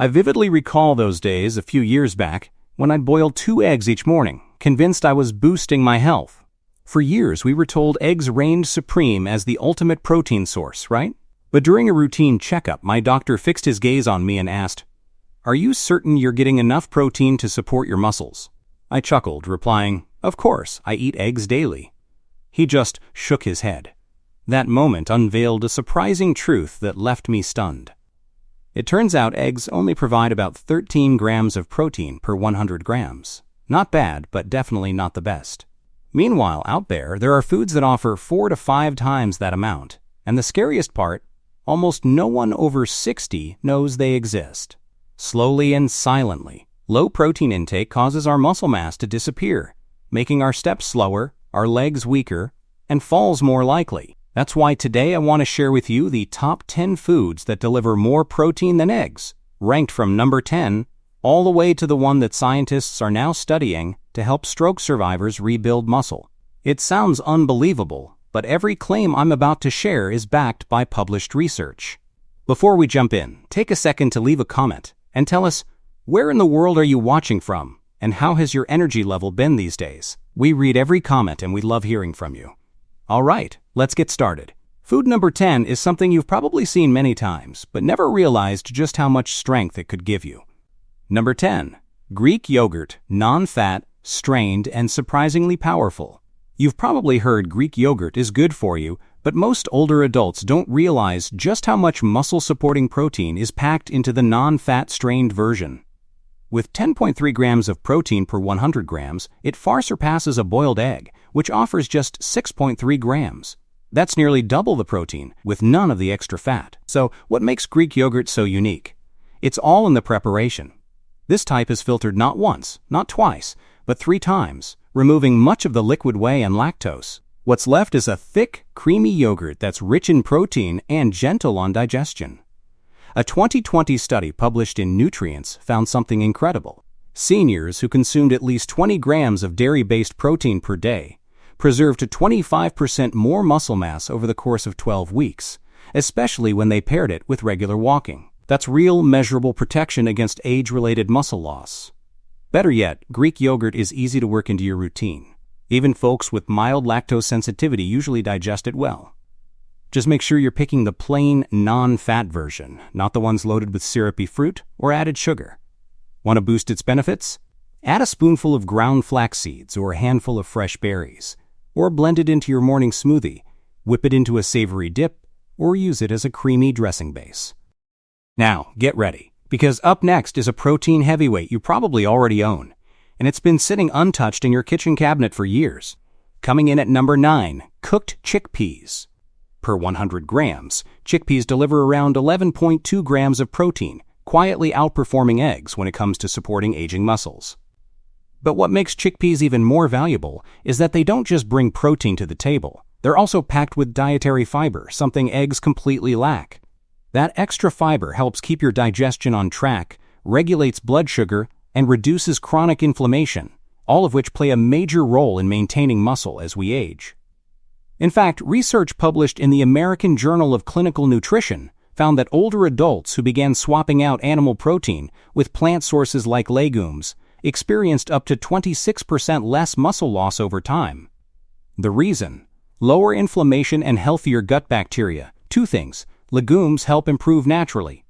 I vividly recall those days a few years back when I'd boil 2 eggs each morning, convinced I was boosting my health. For years, we were told eggs reigned supreme as the ultimate protein source, right? But during a routine checkup, my doctor fixed his gaze on me and asked, "Are you certain you're getting enough protein to support your muscles?" I chuckled, replying, "Of course, I eat eggs daily." He just shook his head. That moment unveiled a surprising truth that left me stunned. It turns out eggs only provide about 13 grams of protein per 100 grams. Not bad, but definitely not the best. Meanwhile, out there are foods that offer 4 to 5 times that amount. And the scariest part, almost no one over 60 knows they exist. Slowly and silently, low protein intake causes our muscle mass to disappear, making our steps slower, our legs weaker, and falls more likely. That's why today I want to share with you the top 10 foods that deliver more protein than eggs, ranked from number 10 all the way to the one that scientists are now studying to help stroke survivors rebuild muscle. It sounds unbelievable, but every claim I'm about to share is backed by published research. Before we jump in, take a second to leave a comment and tell us, where in the world are you watching from, and how has your energy level been these days? We read every comment and we love hearing from you. All right, let's get started. Food number 10 is something you've probably seen many times, but never realized just how much strength it could give you. Number 10. Greek yogurt, non-fat, strained, and surprisingly powerful. You've probably heard Greek yogurt is good for you, but most older adults don't realize just how much muscle-supporting protein is packed into the non-fat strained version. With 10.3 grams of protein per 100 grams, it far surpasses a boiled egg, which offers just 6.3 grams. That's nearly double the protein, with none of the extra fat. So, what makes Greek yogurt so unique? It's all in the preparation. This type is filtered not once, not twice, but 3 times, removing much of the liquid whey and lactose. What's left is a thick, creamy yogurt that's rich in protein and gentle on digestion. A 2020 study published in Nutrients found something incredible. Seniors who consumed at least 20 grams of dairy-based protein per day preserved 25% more muscle mass over the course of 12 weeks, especially when they paired it with regular walking. That's real, measurable protection against age-related muscle loss. Better yet, Greek yogurt is easy to work into your routine. Even folks with mild lactose sensitivity usually digest it well. Just make sure you're picking the plain, non-fat version, not the ones loaded with syrupy fruit or added sugar. Want to boost its benefits? Add a spoonful of ground flax seeds or a handful of fresh berries, or blend it into your morning smoothie, whip it into a savory dip, or use it as a creamy dressing base. Now, get ready, because up next is a protein heavyweight you probably already own, and it's been sitting untouched in your kitchen cabinet for years. Coming in at number 9, cooked chickpeas. Per 100 grams, chickpeas deliver around 11.2 grams of protein, quietly outperforming eggs when it comes to supporting aging muscles. But what makes chickpeas even more valuable is that they don't just bring protein to the table. They're also packed with dietary fiber, something eggs completely lack. That extra fiber helps keep your digestion on track, regulates blood sugar, and reduces chronic inflammation, all of which play a major role in maintaining muscle as we age. In fact, research published in the American Journal of Clinical Nutrition found that older adults who began swapping out animal protein with plant sources like legumes experienced up to 26% less muscle loss over time. The reason? Lower inflammation and healthier gut bacteria. 2 things. Legumes help improve naturally.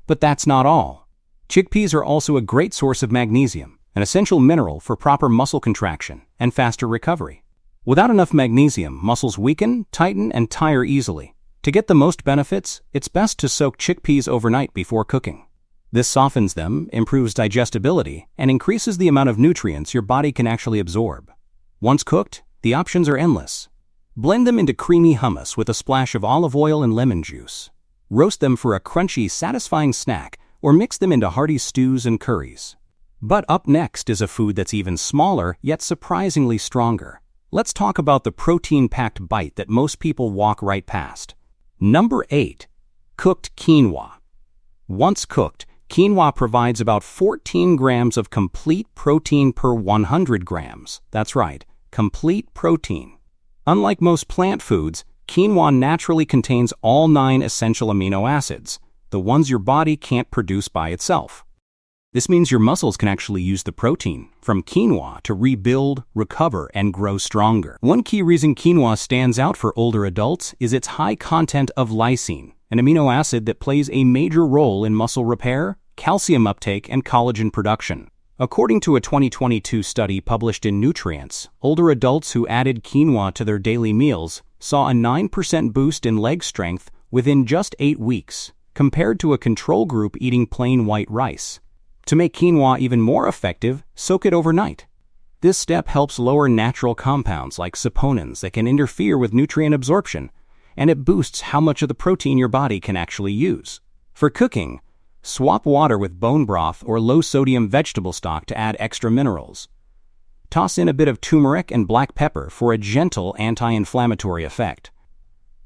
But that's not all. Chickpeas are also a great source of magnesium, an essential mineral for proper muscle contraction and faster recovery. Without enough magnesium, muscles weaken, tighten, and tire easily. To get the most benefits, it's best to soak chickpeas overnight before cooking. This softens them, improves digestibility, and increases the amount of nutrients your body can actually absorb. Once cooked, the options are endless. Blend them into creamy hummus with a splash of olive oil and lemon juice. Roast them for a crunchy, satisfying snack, or mix them into hearty stews and curries. But up next is a food that's even smaller, yet surprisingly stronger. Let's talk about the protein-packed bite that most people walk right past. Number 8. Cooked quinoa. Once cooked, quinoa provides about 14 grams of complete protein per 100 grams. That's right, complete protein. Unlike most plant foods, quinoa naturally contains all 9 essential amino acids, the ones your body can't produce by itself. This means your muscles can actually use the protein from quinoa to rebuild, recover, and grow stronger. One key reason quinoa stands out for older adults is its high content of lysine, an amino acid that plays a major role in muscle repair, calcium uptake, and collagen production. According to a 2022 study published in Nutrients, older adults who added quinoa to their daily meals saw a 9% boost in leg strength within just 8 weeks, compared to a control group eating plain white rice. To make quinoa even more effective, soak it overnight. This step helps lower natural compounds like saponins that can interfere with nutrient absorption, and it boosts how much of the protein your body can actually use. For cooking, swap water with bone broth or low-sodium vegetable stock to add extra minerals. Toss in a bit of turmeric and black pepper for a gentle anti-inflammatory effect.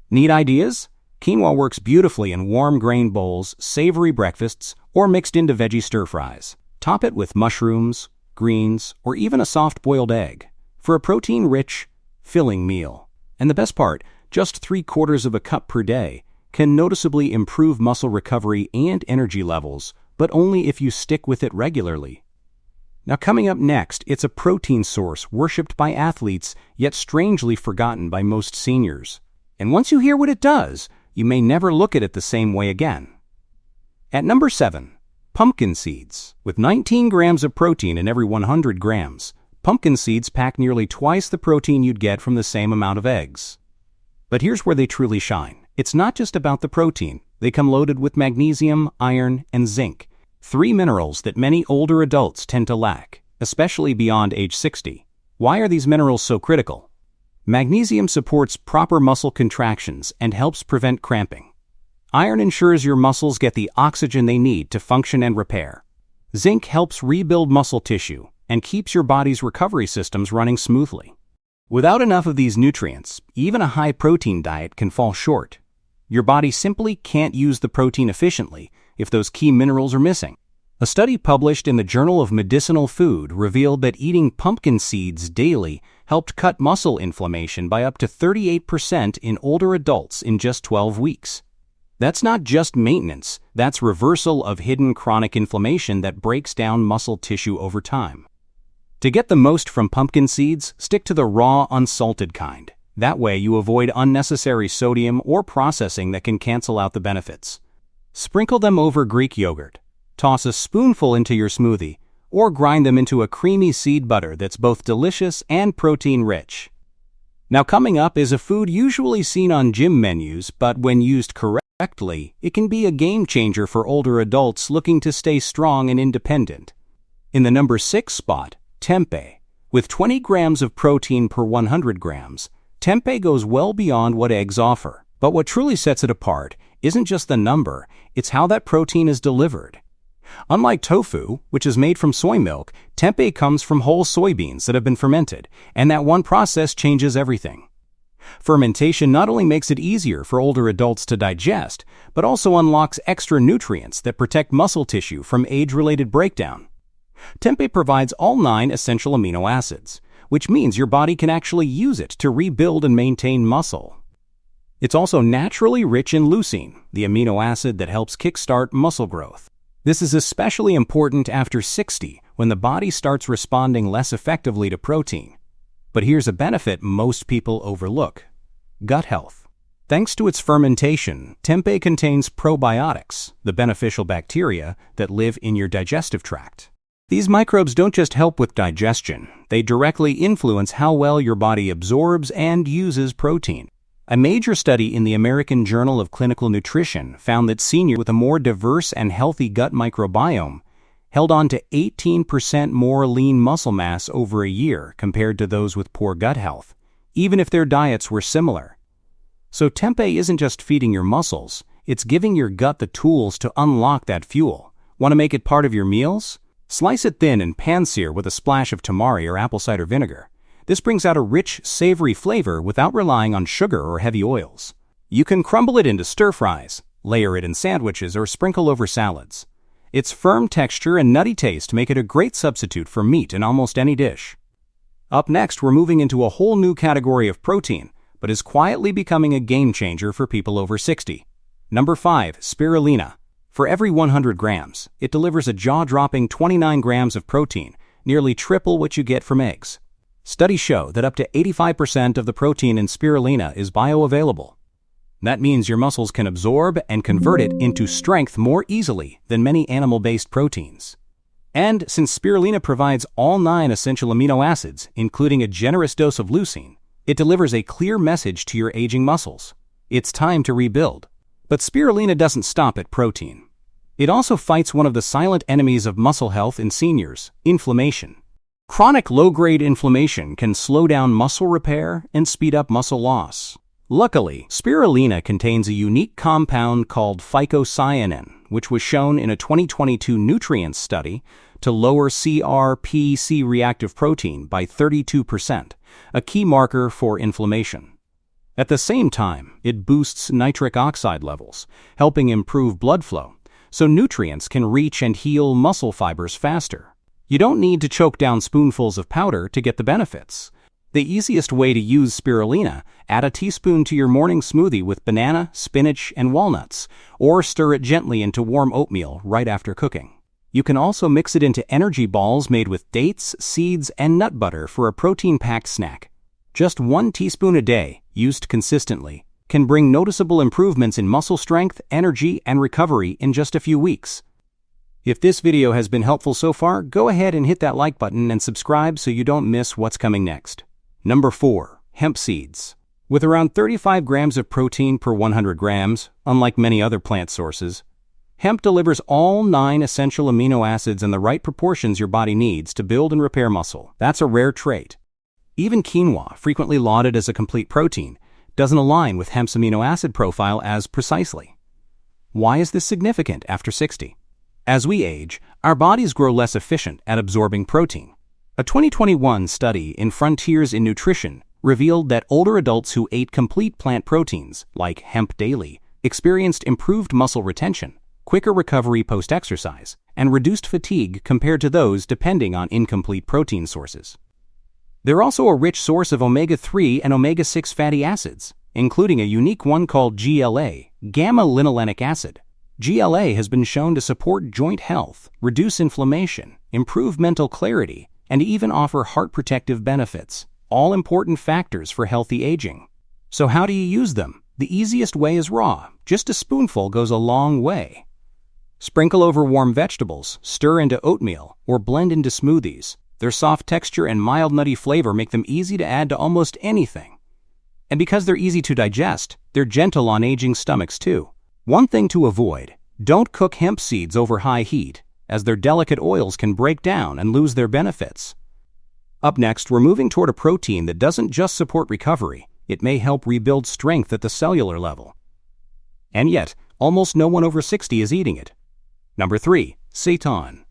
Need ideas? Quinoa works beautifully in warm grain bowls, savory breakfasts, or mixed into veggie stir-fries. Top it with mushrooms, greens, or even a soft-boiled egg for a protein-rich, filling meal. And the best part, just 3/4 of a cup per day can noticeably improve muscle recovery and energy levels, but only if you stick with it regularly. Now coming up next, it's a protein source worshipped by athletes, yet strangely forgotten by most seniors. And once you hear what it does, you may never look at it the same way again. At number 7, pumpkin seeds. With 19 grams of protein in every 100 grams, pumpkin seeds pack nearly twice the protein you'd get from the same amount of eggs. But here's where they truly shine. It's not just about the protein. They come loaded with magnesium, iron, and zinc, 3 minerals that many older adults tend to lack, especially beyond age 60. Why are these minerals so critical? Magnesium supports proper muscle contractions and helps prevent cramping. Iron ensures your muscles get the oxygen they need to function and repair. Zinc helps rebuild muscle tissue and keeps your body's recovery systems running smoothly. Without enough of these nutrients, even a high-protein diet can fall short. Your body simply can't use the protein efficiently if those key minerals are missing. A study published in the Journal of Medicinal Food revealed that eating pumpkin seeds daily helped cut muscle inflammation by up to 38% in older adults in just 12 weeks. That's not just maintenance, that's reversal of hidden chronic inflammation that breaks down muscle tissue over time. To get the most from pumpkin seeds, stick to the raw, unsalted kind. That way you avoid unnecessary sodium or processing that can cancel out the benefits. Sprinkle them over Greek yogurt. Toss a spoonful into your smoothie, or grind them into a creamy seed butter that's both delicious and protein-rich. Now coming up is a food usually seen on gym menus, but when used correctly, it can be a game changer for older adults looking to stay strong and independent. In the number 6 spot, tempeh. With 20 grams of protein per 100 grams, tempeh goes well beyond what eggs offer. But what truly sets it apart isn't just the number, it's how that protein is delivered. Unlike tofu, which is made from soy milk, tempeh comes from whole soybeans that have been fermented, and that one process changes everything. Fermentation not only makes it easier for older adults to digest, but also unlocks extra nutrients that protect muscle tissue from age-related breakdown. Tempeh provides all 9 essential amino acids, which means your body can actually use it to rebuild and maintain muscle. It's also naturally rich in leucine, the amino acid that helps kickstart muscle growth. This is especially important after 60, when the body starts responding less effectively to protein. But here's a benefit most people overlook: gut health. Thanks to its fermentation, tempeh contains probiotics, the beneficial bacteria that live in your digestive tract. These microbes don't just help with digestion, they directly influence how well your body absorbs and uses protein. A major study in the American Journal of Clinical Nutrition found that seniors with a more diverse and healthy gut microbiome held on to 18% more lean muscle mass over a year compared to those with poor gut health, even if their diets were similar. So tempeh isn't just feeding your muscles, it's giving your gut the tools to unlock that fuel. Want to make it part of your meals? Slice it thin and pan-sear with a splash of tamari or apple cider vinegar. This brings out a rich, savory flavor without relying on sugar or heavy oils. You can crumble it into stir-fries, layer it in sandwiches, or sprinkle over salads. Its firm texture and nutty taste make it a great substitute for meat in almost any dish. Up next, we're moving into a whole new category of protein, but is quietly becoming a game changer for people over 60. Number 5, spirulina. For every 100 grams, it delivers a jaw-dropping 29 grams of protein, nearly triple what you get from eggs. Studies show that up to 85% of the protein in spirulina is bioavailable. That means your muscles can absorb and convert it into strength more easily than many animal-based proteins. And since spirulina provides all 9 essential amino acids, including a generous dose of leucine, it delivers a clear message to your aging muscles. It's time to rebuild. But spirulina doesn't stop at protein. It also fights one of the silent enemies of muscle health in seniors: inflammation. Chronic low-grade inflammation can slow down muscle repair and speed up muscle loss. Luckily, spirulina contains a unique compound called phycocyanin, which was shown in a 2022 nutrients study to lower CRP reactive protein by 32%, a key marker for inflammation. At the same time, it boosts nitric oxide levels, helping improve blood flow, so nutrients can reach and heal muscle fibers faster. You don't need to choke down spoonfuls of powder to get the benefits. The easiest way to use spirulina: add a teaspoon to your morning smoothie with banana, spinach, and walnuts, or stir it gently into warm oatmeal right after cooking. You can also mix it into energy balls made with dates, seeds, and nut butter for a protein-packed snack. Just 1 teaspoon a day, used consistently, can bring noticeable improvements in muscle strength, energy, and recovery in just a few weeks. If this video has been helpful so far, go ahead and hit that like button and subscribe so you don't miss what's coming next. Number 4. Hemp seeds. With around 35 grams of protein per 100 grams, unlike many other plant sources, hemp delivers all 9 essential amino acids in the right proportions your body needs to build and repair muscle. That's a rare trait. Even quinoa, frequently lauded as a complete protein, doesn't align with hemp's amino acid profile as precisely. Why is this significant after 60? As we age, our bodies grow less efficient at absorbing protein. A 2021 study in Frontiers in Nutrition revealed that older adults who ate complete plant proteins, like hemp daily, experienced improved muscle retention, quicker recovery post-exercise, and reduced fatigue compared to those depending on incomplete protein sources. They're also a rich source of omega-3 and omega-6 fatty acids, including a unique one called GLA, gamma-linolenic acid. GLA has been shown to support joint health, reduce inflammation, improve mental clarity, and even offer heart protective benefits, all important factors for healthy aging. So how do you use them? The easiest way is raw. Just a spoonful goes a long way. Sprinkle over warm vegetables, stir into oatmeal, or blend into smoothies. Their soft texture and mild nutty flavor make them easy to add to almost anything. And because they're easy to digest, they're gentle on aging stomachs too. One thing to avoid: don't cook hemp seeds over high heat, as their delicate oils can break down and lose their benefits. Up next, we're moving toward a protein that doesn't just support recovery, it may help rebuild strength at the cellular level. And yet, almost no one over 60 is eating it. Number 3. Seitan.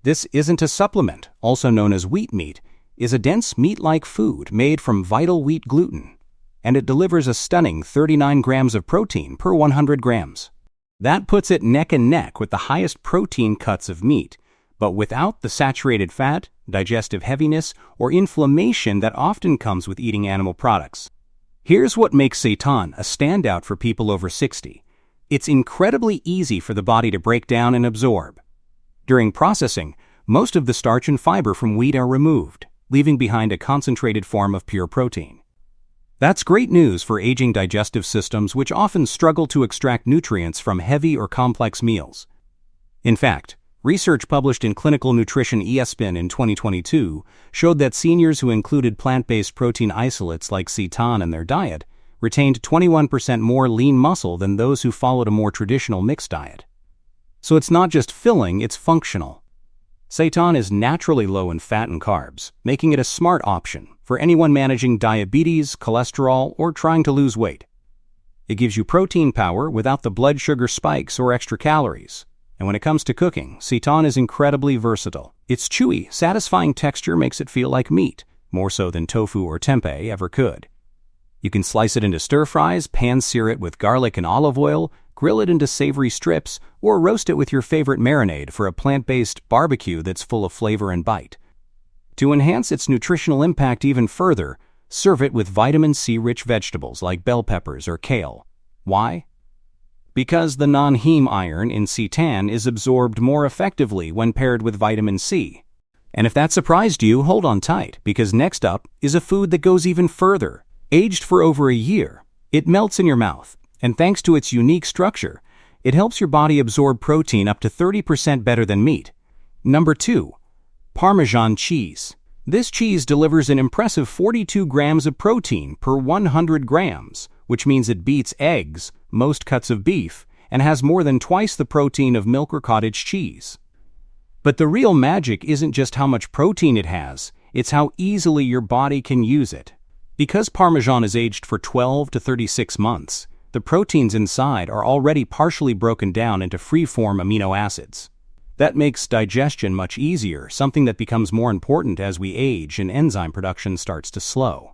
This isn't a supplement, also known as wheat meat, is a dense meat-like food made from vital wheat gluten, and it delivers a stunning 39 grams of protein per 100 grams. That puts it neck and neck with the highest protein cuts of meat, but without the saturated fat, digestive heaviness, or inflammation that often comes with eating animal products. Here's what makes Seitan a standout for people over 60. It's incredibly easy for the body to break down and absorb. During processing, most of the starch and fiber from wheat are removed, leaving behind a concentrated form of pure protein. That's great news for aging digestive systems which often struggle to extract nutrients from heavy or complex meals. In fact, research published in Clinical Nutrition ESPN in 2022 showed that seniors who included plant-based protein isolates like Seitan in their diet retained 21% more lean muscle than those who followed a more traditional mixed diet. So it's not just filling, it's functional. Seitan is naturally low in fat and carbs, making it a smart option for anyone managing diabetes, cholesterol, or trying to lose weight. It gives you protein power without the blood sugar spikes or extra calories. And when it comes to cooking, Seitan is incredibly versatile. Its chewy, satisfying texture makes it feel like meat, more so than tofu or tempeh ever could. You can slice it into stir-fries, pan-sear it with garlic and olive oil, grill it into savory strips, or roast it with your favorite marinade for a plant-based barbecue that's full of flavor and bite. To enhance its nutritional impact even further, serve it with vitamin C-rich vegetables like bell peppers or kale. Why? because the non-heme iron in seitan is absorbed more effectively when paired with vitamin C. And if that surprised you, hold on tight, because next up is a food that goes even further. Aged for over a year, it melts in your mouth, and thanks to its unique structure, it helps your body absorb protein up to 30% better than meat. Number 2. Parmesan cheese. This cheese delivers an impressive 42 grams of protein per 100 grams, which means it beats eggs, most cuts of beef, and has more than twice the protein of milk or cottage cheese. But the real magic isn't just how much protein it has, it's how easily your body can use it. Because Parmesan is aged for 12 to 36 months, the proteins inside are already partially broken down into free-form amino acids. That makes digestion much easier, something that becomes more important as we age and enzyme production starts to slow.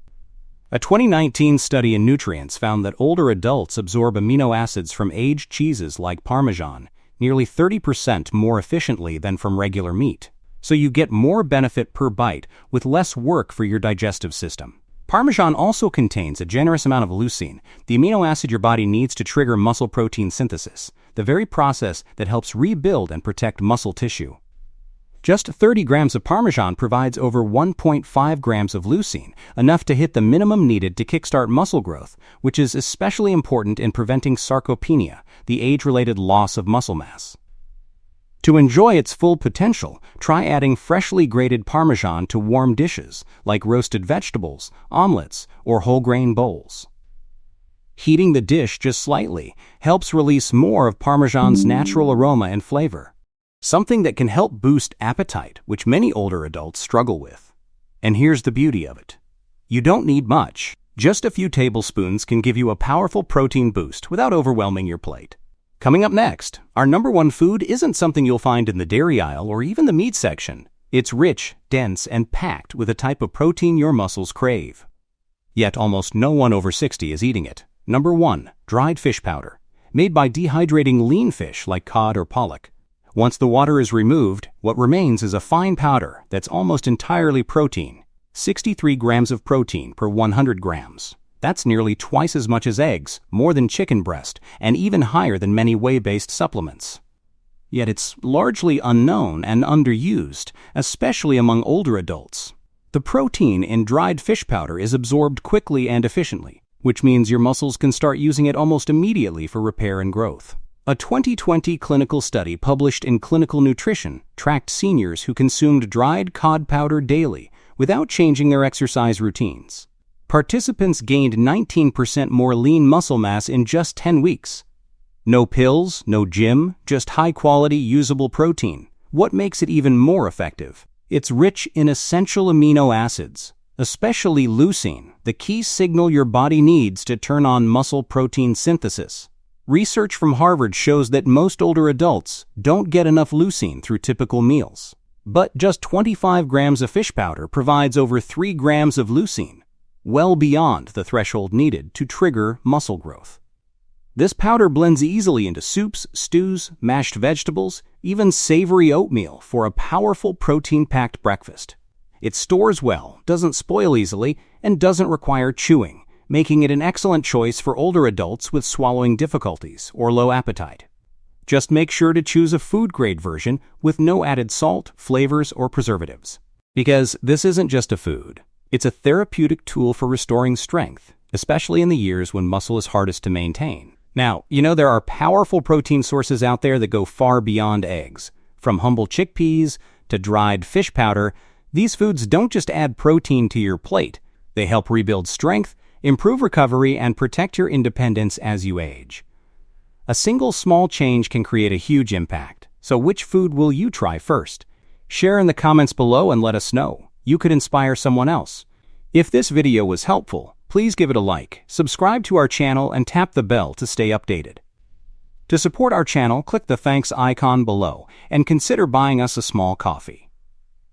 A 2019 study in Nutrients found that older adults absorb amino acids from aged cheeses like Parmesan nearly 30% more efficiently than from regular meat. So you get more benefit per bite with less work for your digestive system. Parmesan also contains a generous amount of leucine, the amino acid your body needs to trigger muscle protein synthesis, the very process that helps rebuild and protect muscle tissue. Just 30 grams of Parmesan provides over 1.5 grams of leucine, enough to hit the minimum needed to kickstart muscle growth, which is especially important in preventing sarcopenia, the age-related loss of muscle mass. To enjoy its full potential, try adding freshly grated Parmesan to warm dishes, like roasted vegetables, omelets, or whole grain bowls. Heating the dish just slightly helps release more of Parmesan's natural aroma and flavor, something that can help boost appetite, which many older adults struggle with. And here's the beauty of it. You don't need much. Just a few tablespoons can give you a powerful protein boost without overwhelming your plate. Coming up next, our number 1 food isn't something you'll find in the dairy aisle or even the meat section. It's rich, dense, and packed with a type of protein your muscles crave. Yet almost no one over 60 is eating it. Number 1. Dried fish powder. Made by dehydrating lean fish like cod or pollock. Once the water is removed, what remains is a fine powder that's almost entirely protein. 63 grams of protein per 100 grams. That's nearly twice as much as eggs, more than chicken breast, and even higher than many whey-based supplements. Yet it's largely unknown and underused, especially among older adults. The protein in dried fish powder is absorbed quickly and efficiently, which means your muscles can start using it almost immediately for repair and growth. A 2020 clinical study published in Clinical Nutrition tracked seniors who consumed dried cod powder daily without changing their exercise routines. Participants gained 19% more lean muscle mass in just 10 weeks. No pills, no gym, just high-quality, usable protein. What makes it even more effective? It's rich in essential amino acids, especially leucine, the key signal your body needs to turn on muscle protein synthesis. Research from Harvard shows that most older adults don't get enough leucine through typical meals. But just 25 grams of fish powder provides over 3 grams of leucine, well beyond the threshold needed to trigger muscle growth. This powder blends easily into soups, stews, mashed vegetables, even savory oatmeal for a powerful protein-packed breakfast. It stores well, doesn't spoil easily, and doesn't require chewing, making it an excellent choice for older adults with swallowing difficulties or low appetite. Just make sure to choose a food-grade version with no added salt, flavors, or preservatives. Because this isn't just a food. It's a therapeutic tool for restoring strength, especially in the years when muscle is hardest to maintain. Now, there are powerful protein sources out there that go far beyond eggs. From humble chickpeas to dried fish powder, these foods don't just add protein to your plate. They help rebuild strength, improve recovery, and protect your independence as you age. A single small change can create a huge impact. So which food will you try first? Share in the comments below and let us know. You could inspire someone else. If this video was helpful, please give it a like, subscribe to our channel, and tap the bell to stay updated. To support our channel, click the thanks icon below and consider buying us a small coffee.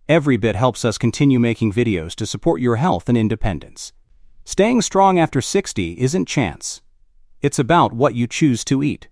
Every bit helps us continue making videos to support your health and independence. Staying strong after 60 isn't chance. It's about what you choose to eat.